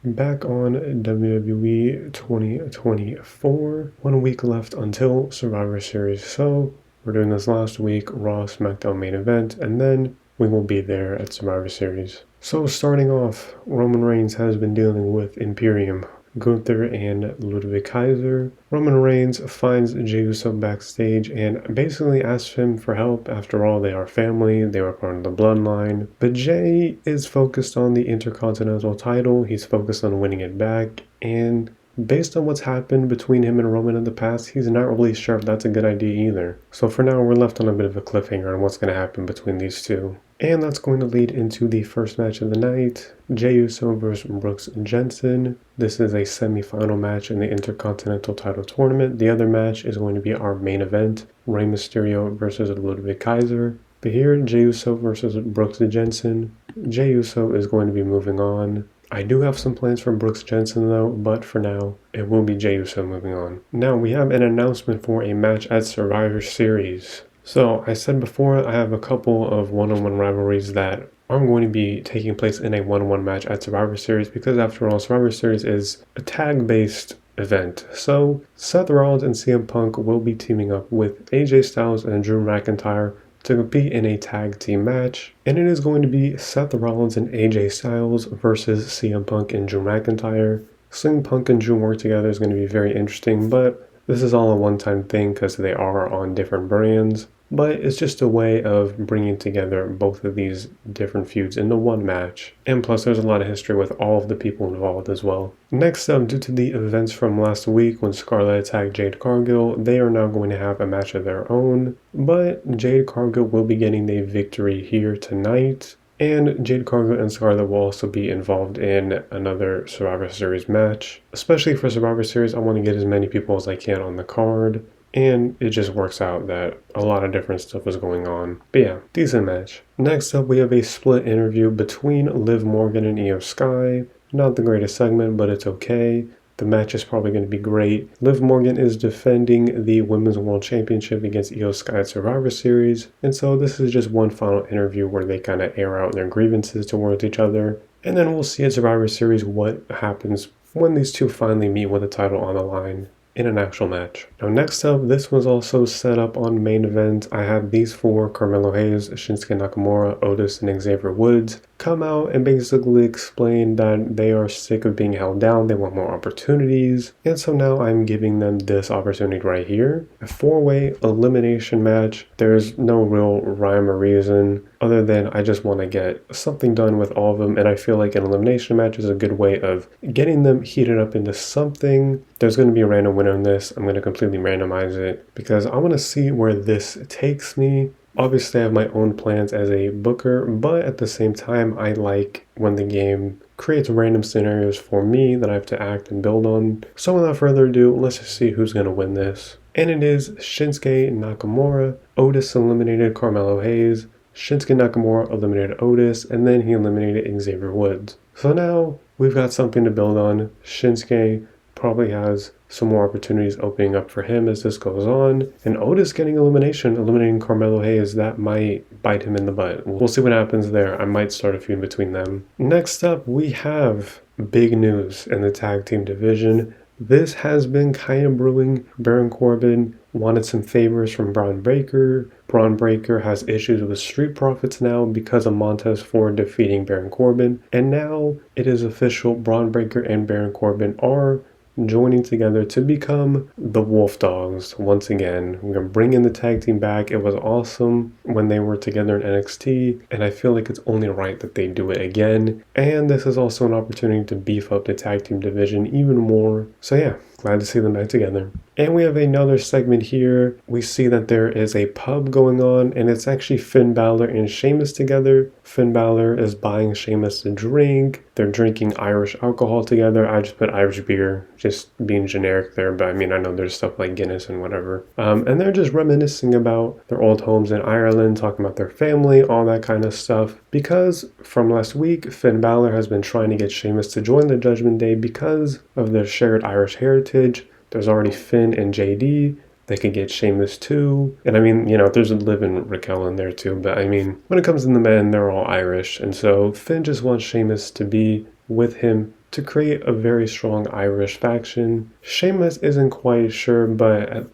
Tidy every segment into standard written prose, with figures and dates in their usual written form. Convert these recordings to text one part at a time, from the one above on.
Back on WWE 2024, 1 week left until Survivor Series. So we're doing this last week, Raw Smackdown main event, and then we will be there at Survivor Series. So starting off, Roman Reigns has been dealing with Imperium, Gunther and Ludwig Kaiser. Roman Reigns finds Jey Uso backstage and basically asks him for help. After all, they are family, they were part of the bloodline. But Jey is focused on the Intercontinental title, he's focused on winning it back, and based on what's happened between him and Roman in the past, he's not really sure if that's a good idea either. So for now, we're left on a bit of a cliffhanger on what's going to happen between these two. And that's going to lead into the first match of the night, Jey Uso versus Brooks Jensen. This is a semi-final match in the Intercontinental title tournament. The other match is going to be our main event, Rey Mysterio versus Ludwig Kaiser. But here, Jey Uso versus Brooks Jensen. Jey Uso is going to be moving on. I do have some plans for Brooks Jensen though, but for now, it will be Jey Uso moving on. Now, we have an announcement for a match at Survivor Series. So, I said before, I have a couple of one-on-one rivalries that aren't going to be taking place in a one-on-one match at Survivor Series because after all, Survivor Series is a tag-based event. So, Seth Rollins and CM Punk will be teaming up with AJ Styles and Drew McIntyre to compete in a tag team match, and it is going to be Seth Rollins and AJ Styles versus CM Punk and Drew McIntyre. Seeing Punk and Drew work together is going to be very interesting, but this is all a one-time thing because they are on different brands. But it's just a way of bringing together both of these different feuds into one match. And plus, there's a lot of history with all of the people involved as well. Next up, due to the events from last week when Scarlett attacked Jade Cargill, they are now going to have a match of their own. But Jade Cargill will be getting the victory here tonight. And Jade Cargill and Scarlett will also be involved in another Survivor Series match. Especially for Survivor Series, I want to get as many people as I can on the card. And it just works out that a lot of different stuff is going on. But yeah, decent match. Next up, we have a split interview between Liv Morgan and Io Sky. Not the greatest segment, but it's okay. The match is probably going to be great. Liv Morgan is defending the Women's World Championship against Io Sky at Survivor Series. And so this is just one final interview where they kind of air out their grievances towards each other. And then we'll see at Survivor Series what happens when these two finally meet with the title on the line in an actual match. Now next up, this was also set up on main event. I had these four, Carmelo Hayes, Shinsuke Nakamura, Otis, and Xavier Woods, come out and basically explain that they are sick of being held down, they want more opportunities, and so now I'm giving them this opportunity right here. A four-way elimination match. There's no real rhyme or reason other than I just want to get something done with all of them, and I feel like an elimination match is a good way of getting them heated up into something. There's going to be a random winner in this. I'm going to completely randomize it because I want to see where this takes me. Obviously, I have my own plans as a booker, but at the same time, I like when the game creates random scenarios for me that I have to act and build on. So without further ado, let's just see who's going to win this. And it is Shinsuke Nakamura. Otis eliminated Carmelo Hayes. Shinsuke Nakamura eliminated Otis, and then he eliminated Xavier Woods. So now we've got something to build on. Shinsuke probably has some more opportunities opening up for him as this goes on. And Otis getting eliminating Carmelo Hayes, that might bite him in the butt. We'll see what happens there. I might start a feud between them. Next up, we have big news in the tag team division. This has been kind of brewing. Baron Corbin wanted some favors from Braun Breaker. Braun Breaker has issues with Street Profits now because of Montez Ford defeating Baron Corbin. And now it is official, Braun Breaker and Baron Corbin are joining together to become the Wolf Dogs once again. We're going to bring in the tag team back. It was awesome when they were together in NXT, and I feel like it's only right that they do it again. And this is also an opportunity to beef up the tag team division even more. So yeah, glad to see them back together. And we have another segment here. We see that there is a pub going on, and it's actually Finn Balor and Sheamus together. Finn Balor is buying Sheamus a drink. They're drinking Irish alcohol together. I just put Irish beer, just being generic there, but I mean, I know there's stuff like Guinness and whatever. And they're just reminiscing about their old homes in Ireland, talking about their family, all that kind of stuff. Because from last week, Finn Balor has been trying to get Sheamus to join the Judgment Day because of their shared Irish heritage. There's already Finn and JD. They could get Sheamus too. And I mean, you know, there's Liv and Raquel in there too. But I mean, when it comes to the men, they're all Irish. And so Finn just wants Sheamus to be with him to create a very strong Irish faction. Sheamus isn't quite sure, but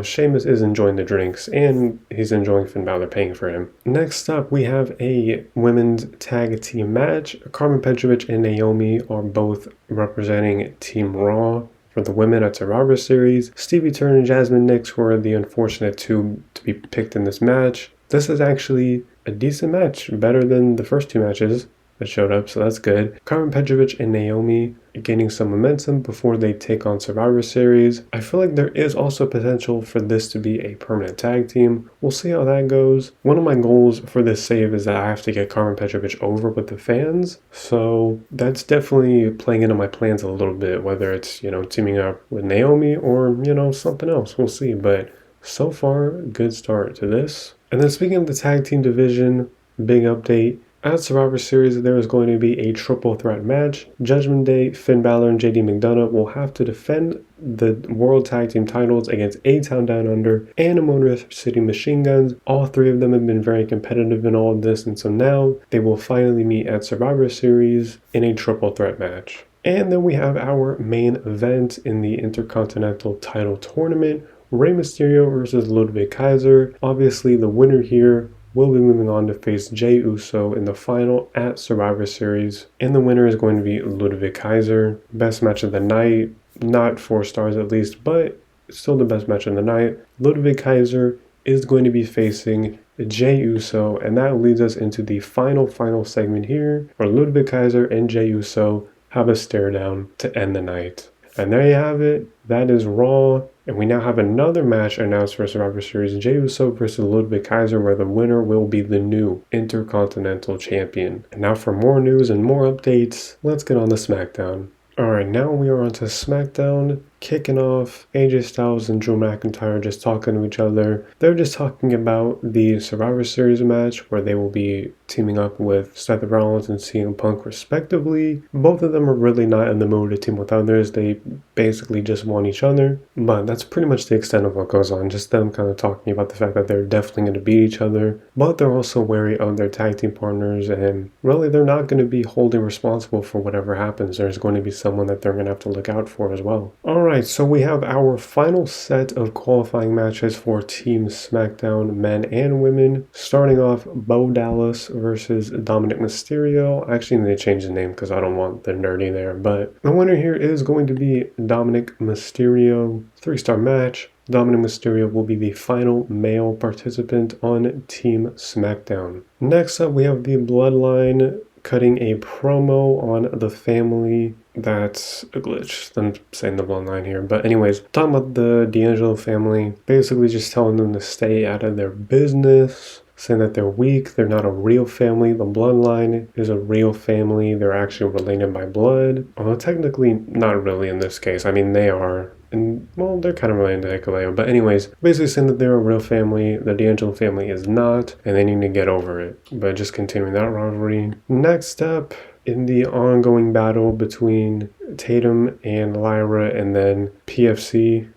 Sheamus is enjoying the drinks, and he's enjoying Finn Balor paying for him. Next up, we have a women's tag team match. Carmen Petrovic and Naomi are both representing Team Raw for the women at Survivor Series. Stevie Turner and Jasmine Nix were the unfortunate two to be picked in this match. This is actually a decent match, better than the first two matches that showed up, so that's good. Carmen Petrovic and Naomi gaining some momentum before they take on Survivor Series. I feel like there is also potential for this to be a permanent tag team. We'll see how that goes. One of my goals for this save is that I have to get Carmen Petrovic over with the fans, so that's definitely playing into my plans a little bit, whether it's, teaming up with Naomi or, something else. We'll see, but so far, good start to this. And then speaking of the tag team division, big update. At Survivor Series, there is going to be a triple threat match. Judgment Day, Finn Balor, and JD McDonough will have to defend the World Tag Team titles against A-Town Down Under and Motor City Machine Guns. All three of them have been very competitive in all of this, and so now they will finally meet at Survivor Series in a triple threat match. And then we have our main event in the Intercontinental title tournament. Rey Mysterio versus Ludwig Kaiser. Obviously, the winner here will be moving on to face Jey Uso in the final at Survivor Series. And the winner is going to be Ludwig Kaiser. Best match of the night. Not 4 stars at least, but still the best match of the night. Ludwig Kaiser is going to be facing Jey Uso, and that leads us into the final segment here, where Ludwig Kaiser and Jey Uso have a stare down to end the night. And there you have it. That is Raw. And we now have another match announced for Survivor Series, Jey Uso versus Ludwig Kaiser, where the winner will be the new Intercontinental Champion. And now for more news and more updates, let's get on to Smackdown. Alright, now we are on to Smackdown, kicking off. AJ Styles and Drew McIntyre just talking to each other. They're just talking about the Survivor Series match where they will be teaming up with Seth Rollins and CM Punk respectively. Both of them are really not in the mood to team with others. They basically just want each other. But that's pretty much the extent of what goes on. Just them kind of talking about the fact that they're definitely going to beat each other. But they're also wary of their tag team partners, and really they're not going to be holding responsible for whatever happens. There's going to be someone that they're going to have to look out for as well. Alright, so we have our final set of qualifying matches for Team Smackdown men and women. Starting off, Bo Dallas versus Dominic Mysterio. I actually need to change the name because I don't want the nerdy there, but the winner here is going to be Dominic Mysterio. 3-star match. Dominic Mysterio will be the final male participant on Team Smackdown. Next up, we have the Bloodline cutting a promo on the family. That's a glitch. I'm saying the Bloodline here. But anyways, talking about the D'Angelo family, basically just telling them to stay out of their business, saying that they're weak, they're not a real family. The Bloodline is a real family. They're actually related by blood. Although technically not really in this case. I mean, they are. And, well, they're kind of related to Hikuleo. But anyways, basically saying that they're a real family. The D'Angelo family is not, and they need to get over it. But just continuing that rivalry. Next up, in the ongoing battle between Tatum and Lyra, and then PFC,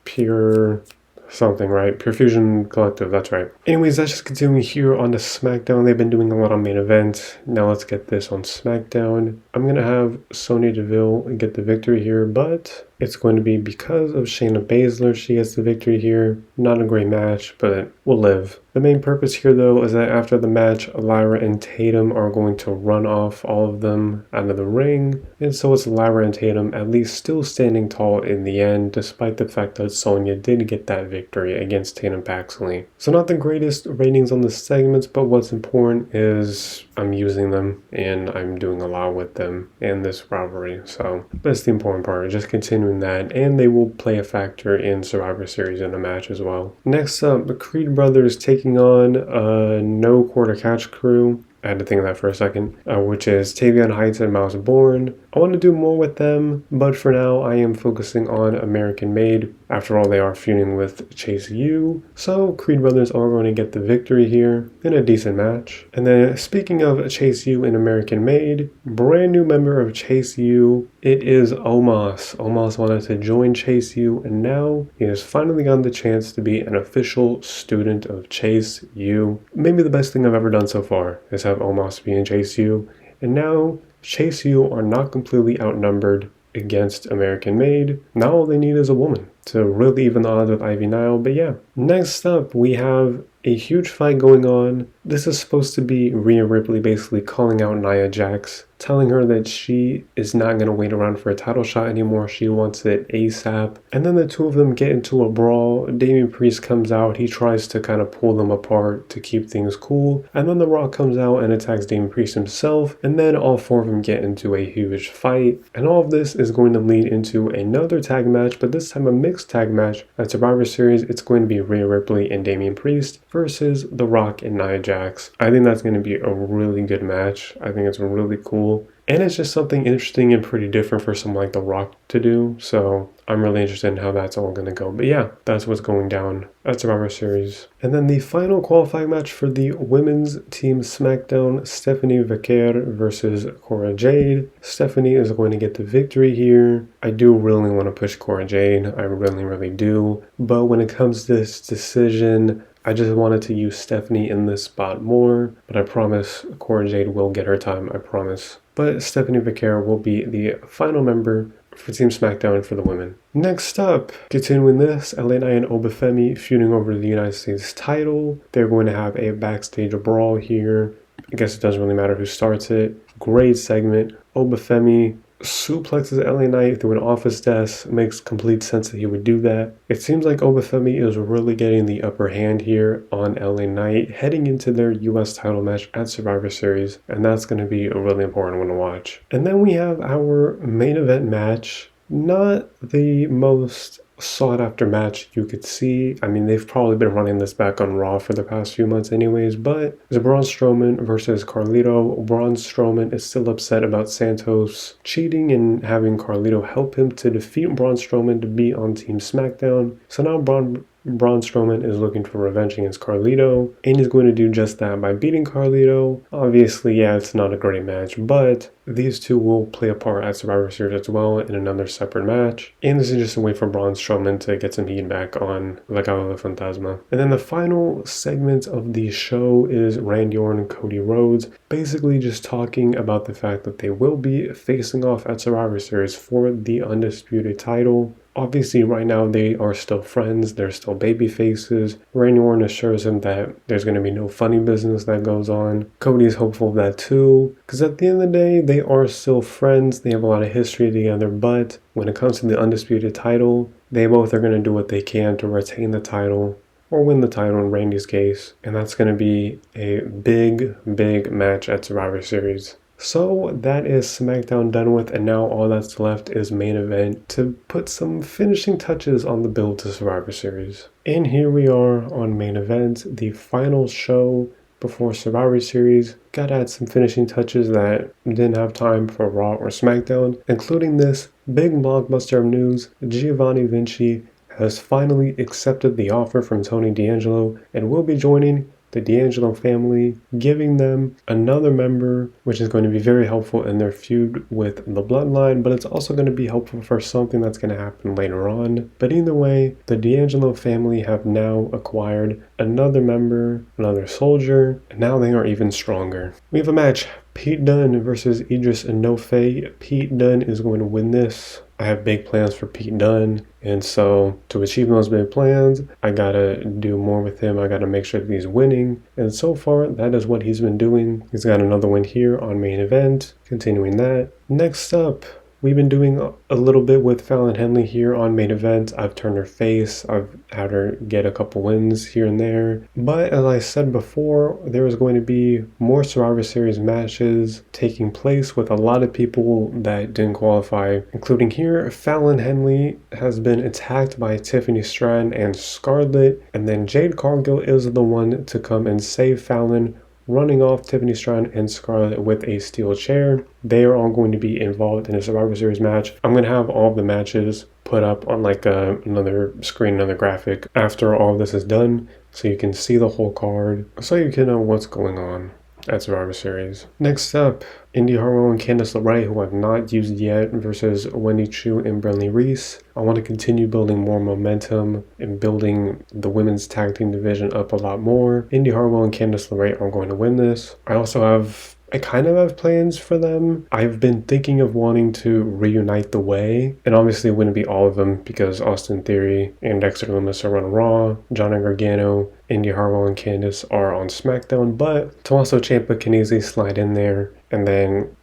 Pure something, right? Pure Fusion Collective, that's right. Anyways, that's just continuing here on the Smackdown. They've been doing a lot on main event. Now let's get this on Smackdown. I'm going to have Sonya Deville get the victory here, but it's going to be because of Shayna Baszler. She gets the victory here. Not a great match, but we'll live. The main purpose here, though, is that after the match, Lyra and Tatum are going to run off all of them out of the ring. And so it's Lyra and Tatum at least still standing tall in the end, despite the fact that Sonya did get that victory against Tatum Paxley. So not the greatest ratings on the segments, but what's important is I'm using them and I'm doing a lot with them in this rivalry. So that's the important part, just continuing that, and they will play a factor in Survivor Series in a match as well. Next up, the Creed brothers taking on No Quarter Catch crew. I had to think of that for a second, which is Tavion Heights and Miles Bourne. I want to do more with them, but for now I am focusing on American Made. After all, they are feuding with Chase U. So Creed brothers are going to get the victory here in a decent match. And then speaking of Chase U and American Made, brand new member of Chase U, it is Omos. Omos wanted to join Chase U, and now he has finally gotten the chance to be an official student of Chase U. Maybe the best thing I've ever done so far is have Omos be in Chase U. And now Chase U are not completely outnumbered against American Made. Now all they need is a woman to really even the odds with Ivy Nile. But yeah, next up we have a huge fight going on. This is supposed to be Rhea Ripley basically calling out Nia Jax, telling her that she is not going to wait around for a title shot anymore. She wants it ASAP. And then the two of them get into a brawl. Damian Priest comes out. He tries to kind of pull them apart to keep things cool. And then The Rock comes out and attacks Damian Priest himself. And then all four of them get into a huge fight. And all of this is going to lead into another tag match, but this time a mixed tag match at Survivor Series. It's going to be Rhea Ripley and Damian Priest versus The Rock and Nia Jax. I think that's going to be a really good match. I think it's really cool. And it's just something interesting and pretty different for someone like The Rock to do. So I'm really interested in how that's all going to go. But yeah, that's what's going down at Survivor Series. And then the final qualifying match for the women's team SmackDown, Stephanie Vaquer versus Cora Jade. Stephanie is going to get the victory here. I do really want to push Cora Jade. I really, really do. But when it comes to this decision, I just wanted to use Stephanie in this spot more, but I promise Cora Jade will get her time, I promise. But Stephanie Vaquer will be the final member for Team SmackDown for the women. Next up, continuing this, LA Knight and Obafemi feuding over the United States title. They're going to have a backstage brawl here. I guess it doesn't really matter who starts it. Great segment. Obafemi suplexes LA Knight through an office desk. It makes complete sense that he would do that. It seems like Obafemi is really getting the upper hand here on LA Knight heading into their US title match at Survivor Series, and that's going to be a really important one to watch. And then we have our main event match. Not the most sought after match you could see. I mean, they've probably been running this back on Raw for the past few months anyways, but it's Braun Strowman versus Carlito. Braun Strowman is still upset about Santos cheating and having Carlito help him to defeat Braun Strowman to be on Team SmackDown. So now Braun Strowman is looking for revenge against Carlito, and he's going to do just that by beating Carlito. Obviously, yeah, it's not a great match, but these two will play a part at Survivor Series as well in another separate match. And this is just a way for Braun Strowman to get some heat back on Legado del Fantasma. And then the final segment of the show is Randy Orton and Cody Rhodes, basically just talking about the fact that they will be facing off at Survivor Series for the Undisputed title. Obviously, right now, they are still friends. They're still baby faces. Randy Orton assures him that there's going to be no funny business that goes on. Cody is hopeful of that too, because at the end of the day, they are still friends. They have a lot of history together, but when it comes to the Undisputed title, they both are going to do what they can to retain the title or win the title in Randy's case. And that's going to be a big, big match at Survivor Series. So that is SmackDown done with, and now all that's left is main event to put some finishing touches on the build to Survivor Series. And here we are on main event, the final show before Survivor Series. Gotta add some finishing touches that didn't have time for Raw or SmackDown, including this big blockbuster of news. Giovanni Vinci has finally accepted the offer from Tony D'Angelo and will be joining the D'Angelo family, giving them another member, which is going to be very helpful in their feud with the Bloodline, but it's also going to be helpful for something that's going to happen later on. But either way, the D'Angelo family have now acquired another member, another soldier, and now they are even stronger. We have a match, Pete Dunne versus Idris Enofe. Pete Dunne is going to win this. I have big plans for Pete Dunne, and so to achieve those big plans, I gotta do more with him. I gotta make sure that he's winning, and so far, that is what he's been doing. He's got another win here on main event, continuing that. Next up, we've been doing a little bit with Fallon Henley here on main event. I've turned her face. I've had her get a couple wins here and there. But as I said before, there is going to be more Survivor Series matches taking place with a lot of people that didn't qualify, including here, Fallon Henley has been attacked by Tiffany Stratton and Scarlett, and then Jade Cargill is the one to come and save Fallon, running off Tiffany Stratton and Scarlett with a steel chair. They are all going to be involved in a Survivor Series match. I'm going to have all of the matches put up on like another screen, another graphic after all of this is done, so you can see the whole card, so you can know what's going on at Survivor Series. Next up, Indy Hartwell and Candice LeRae, who I've not used yet, versus Wendy Chu and Brenly Reese. I want to continue building more momentum and building the women's tag team division up a lot more. Indy Hartwell and Candice LeRae are going to win this. I also have I kind of have plans for them. I've been thinking of wanting to reunite The Way, and obviously it wouldn't be all of them because Austin Theory and Dexter Lumis are on Raw, Johnny Gargano, Indy Hartwell, and Candice are on SmackDown, but Tommaso Ciampa can easily slide in there. And then,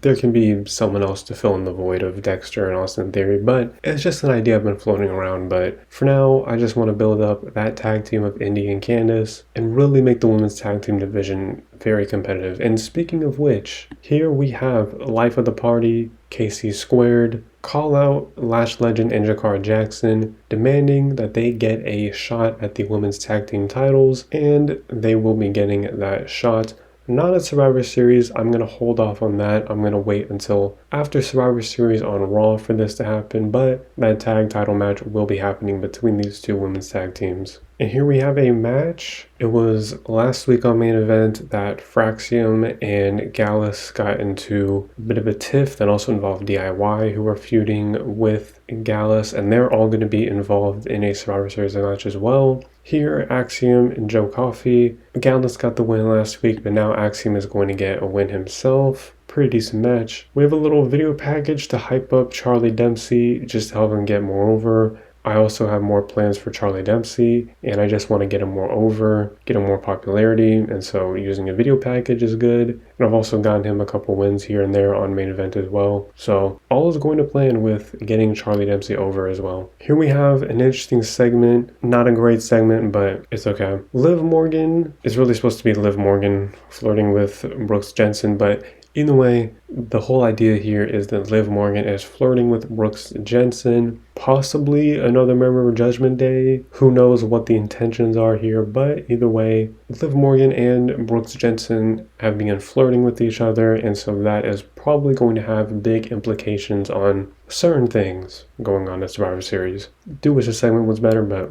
there can be someone else to fill in the void of Dexter and Austin Theory, but it's just an idea I've been floating around. But for now, I just want to build up that tag team of Indy and Candice and really make the women's tag team division very competitive. And speaking of which, here we have Life of the Party, KC Squared, call out Lash Legend and Jakar Jackson, demanding that they get a shot at the women's tag team titles, and they will be getting that shot. Not at Survivor Series. I'm going to hold off on that. I'm going to wait until after Survivor Series on Raw for this to happen, but that tag title match will be happening between these two women's tag teams. And here we have a match. It was last week on Main Event that Fraxium and Gallus got into a bit of a tiff that also involved DIY, who are feuding with Gallus, and they're all going to be involved in a Survivor Series match as well. Here, Axiom and Joe Coffey. Gallus got the win last week, but now Axiom is going to get a win himself. Pretty decent match. We have a little video package to hype up Charlie Dempsey, just to help him get more over. I also have more plans for Charlie Dempsey, and I just want to get him more over, get him more popularity, and so using a video package is good. And I've also gotten him a couple wins here and there on Main Event as well. So all is going to plan with getting Charlie Dempsey over as well. Here we have an interesting segment, not a great segment, but it's okay. Liv Morgan is really supposed to be Liv Morgan flirting with Brooks Jensen, but either way, the whole idea here is that Liv Morgan is flirting with Brooks Jensen, possibly another member of Judgment Day. Who knows what the intentions are here, but either way, Liv Morgan and Brooks Jensen have begun flirting with each other, and so that is probably going to have big implications on certain things going on at Survivor Series. Do wish the segment was better, but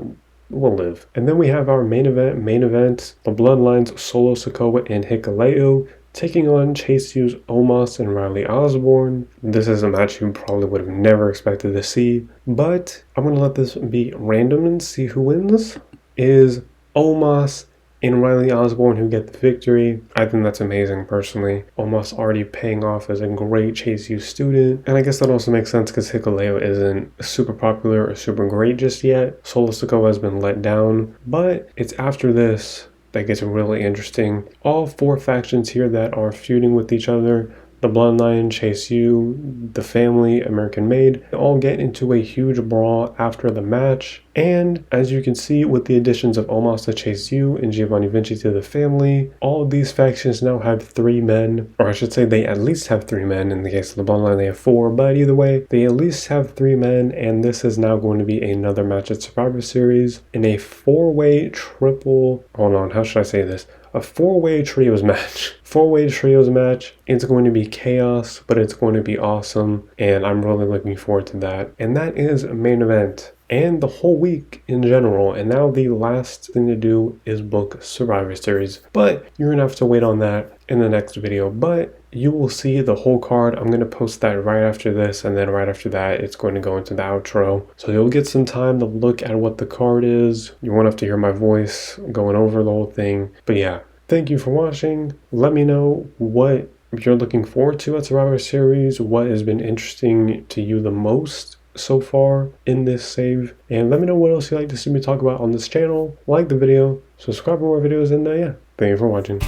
we'll live. And then we have our main event, the Bloodlines, Solo Sikoa and Hikuleo, taking on Chase U's Omos and Riley Osborne. This is a match you probably would have never expected to see, but I'm going to let this be random and see who wins. Is Omos and Riley Osborne who get the victory. I think that's amazing personally. Omos already paying off as a great Chase U student, and I guess that also makes sense because Hikuleo isn't super popular or super great just yet. Solo Sikoa has been let down, but it's after this that gets really interesting. All four factions here that are feuding with each other, the Bloodline, Chase U, the Family, American Made, they all get into a huge brawl after the match. And as you can see, with the additions of Omos to Chase U and Giovanni Vinci to the Family, all of these factions now have 3 men, or I should say they at least have 3 men. In the case of the Bloodline, they have 4, but either way, they at least have 3 men, and this is now going to be another match at Survivor Series in a 4-way triple, hold on, how should I say this? A 4-way trios match. 4-way trios match. It's going to be chaos, but it's going to be awesome, and I'm really looking forward to that. And that is Main Event, and the whole week in general. And now the last thing to do is book Survivor Series, but you're gonna have to wait on that in the next video. But you will see the whole card. I'm going to post that right after this, and then right after that it's going to go into the outro. So you'll get some time to look at what the card is. You won't have to hear my voice going over the whole thing. But yeah, thank you for watching. Let me know what you're looking forward to at Survivor Series, what has been interesting to you the most so far in this save, and let me know what else you'd like to see me talk about on this channel. Like the video, subscribe for more videos, and yeah, thank you for watching.